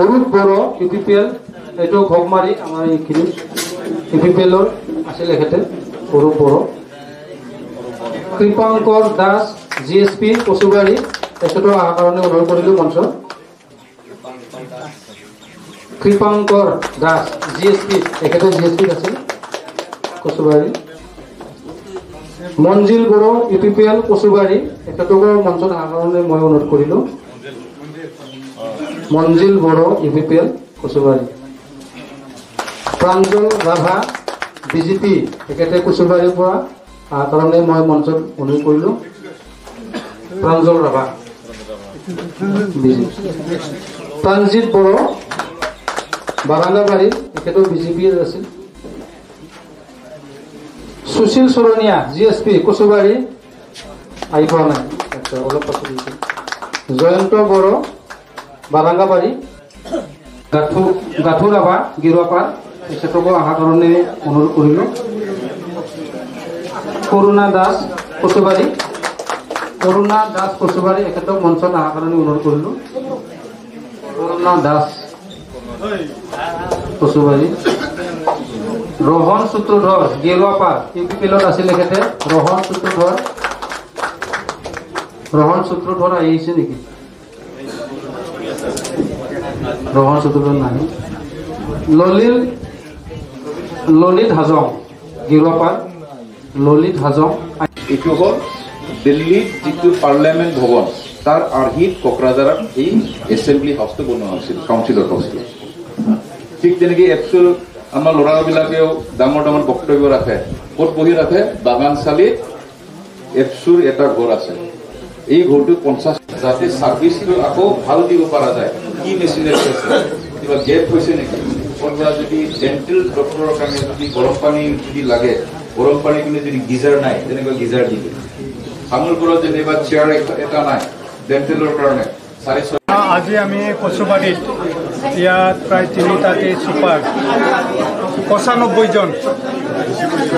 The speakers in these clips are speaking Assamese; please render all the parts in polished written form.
অৰূপ বড় ইউপিপিএল এইটো ঘগমাৰি আমাৰ এইখিনি ইউপিপিএলৰ আছিল এখেতে অৰূপ বড়। কৃপাঙ্কৰ দাস জিএসপি কচুবাৰী তেখেতৰ অহাৰ কাৰণে অনুৰোধ কৰিলোঁ মঞ্চ। কৃপাঙ্কৰ দাস জিএসপি তেখেতে জিএসপি আছিল কচুবাৰী। মঞ্জিল বড়ো ইউপিপিএল কচুবাৰী তেখেতকো মঞ্চত অহাৰ কাৰণে মই অনুৰোধ কৰিলোঁ। মঞ্জিল বড়ো ইউপিপিএল কচুবাৰী। প্ৰাঞ্জল ৰাভা বিজেপি তেখেতে কচুবাৰীৰ পৰা অহাৰ কাৰণে মই মঞ্চত অনুৰোধ কৰিলোঁ। প্ৰাঞ্জল ৰাভা বিজেপি। প্ৰাণজিৎ বড়ো বাগানাবাৰী তেখেতৰ বিজেপিৰ আছিল। সুশীল চৰণীয়া জিএসপি কচুবাৰী আহি পোৱা নাই, অলপ পাছত দিছিল। জয়ন্ত বড়ো বাৰাংগাবাৰী। গাঠু ৰাভা গিৰুৱাপাৰ তেখেতকো অহাৰ কাৰণে অনুৰোধ কৰিলোঁ। কৰুণা দাস কচুবাৰী। কৰুণা দাস কচুবাৰী এখেতক মঞ্চত অহাৰ কাৰণে অনুৰোধ কৰিলোঁ। কৰুণা দাস কচুবাৰী। रोहन सूत्रधर गेरुआपार इउपिपिएলত আছিল এখেতে। रोहन सूत्रधर আহিছে নেকি? रोहन सूत्रधर নাই। ললিত হাজং গেৰুৱাপাৰ। ললিত হাজং এইটো হ'ল দিল্লীত যিটো পাৰ্লিয়ামেণ্ট ভৱন তাৰ আৰ্হিত কোকৰাঝাৰত এই এছেম্বলি হাউচটো বনোৱা হৈছিল, কাউন্সিলৰ হাউচটো। ঠিক তেনেকৈ এপছুৰ আমাৰ ল'ৰাবিলাকেও ডাঙৰ ডাঙৰ বক্তব্য ৰাখে। ক'ত বহি ৰাখে? বাগানচালীত এপছুৰ এটা ঘৰ আছে। এই ঘৰটো 50 যাতে ছাৰ্ভিচটো আকৌ ভাল দিব পৰা যায়। কি মেচিনাৰী আছে, কিবা গেপ হৈছে নেকি? ক'ৰবাত যদি ডেণ্টেল ডক্টৰৰ কাৰণে যদি গৰম পানী যদি লাগে, গৰম পানী কিন্তু যদি গিজাৰ নাই তেনেকুৱা গিজাৰ দি দিয়ে। চামুলপুৰত যেনিবা চেয়াৰ এটা নাই ডেণ্টেলৰ কাৰণে 400। আজি আমি কচুবাৰীত ইয়াত প্ৰায় 3টাকে ছুপাৰ 95 জন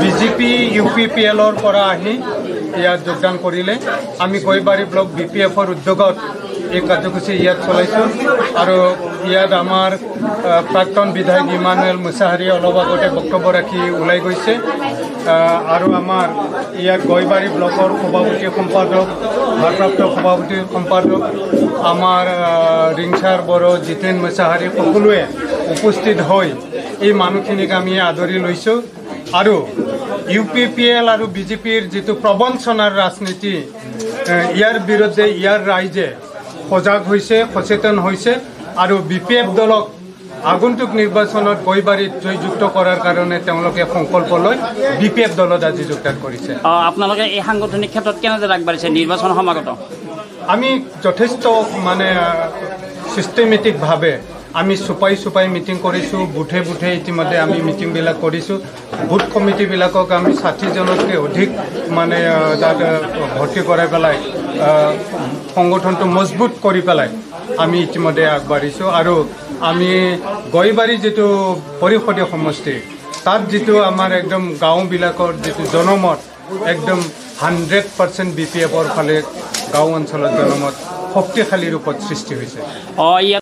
বিজেপি ইউপিপিএলৰ পৰা আহি ইয়াত যোগদান কৰিলে। আমি গৈবাৰী ব্লক বিপিএফৰ উদ্যোগত এই কাৰ্যসূচী ইয়াত চলাইছোঁ। আৰু ইয়াত আমাৰ প্ৰাক্তন বিধায়ক ইমানুৱেল মুছাহাৰীয়ে অলপ আগতে বক্তব্য ৰাখি ওলাই গৈছে। আৰু আমাৰ ইয়াত গৈবাৰী ব্লকৰ সভাপতি সম্পাদক, ভাৰপ্ৰাপ্ত সভাপতি সম্পাদক আমাৰ ৰিংচাৰ বড়ো, জিতেন মুছাহাৰী সকলোৱে উপস্থিত হৈ এই মানুহখিনিক আমি আদৰি লৈছোঁ। আৰু ইউপিপিএল আৰু বিজেপিৰ যিটো প্ৰবঞ্চনাৰ ৰাজনীতি, ইয়াৰ বিৰুদ্ধে ইয়াৰ ৰাইজে সজাগ হৈছে, সচেতন হৈছে। আৰু বিপিএফ দলক আগন্তুক নিৰ্বাচনত গৈবাৰীত জয়যুক্ত কৰাৰ কাৰণে তেওঁলোকে সংকল্প লৈ বিপিএফ দলত আজি যোগদান কৰিছে। আপোনালোকে এই সাংগঠনিক ক্ষেত্ৰত কেনেদৰে আগবাঢ়িছে নিৰ্বাচন সমাগত? আমি যথেষ্ট চিষ্টেমেটিকভাৱে আমি চুপাই মিটিং কৰিছোঁ। বুথে বুথে ইতিমধ্যে আমি মিটিংবিলাক কৰিছোঁ। বুথ কমিটিবিলাকক আমি 60 জনতকৈ অধিক তাত ভৰ্তি কৰাই পেলাই সংগঠনটো মজবুত কৰি পেলাই আমি ইতিমধ্যে আগবাঢ়িছোঁ। আৰু আমি গৈবাৰী যিটো পৰিষদীয় সমষ্টি তাত যিটো আমাৰ একদম গাঁওবিলাকৰ যিটো জনমত একদম 100% বিপিএফৰ ফালে গাঁও অঞ্চলত জনমত শক্তিশালী ৰূপত সৃষ্টি হৈছে।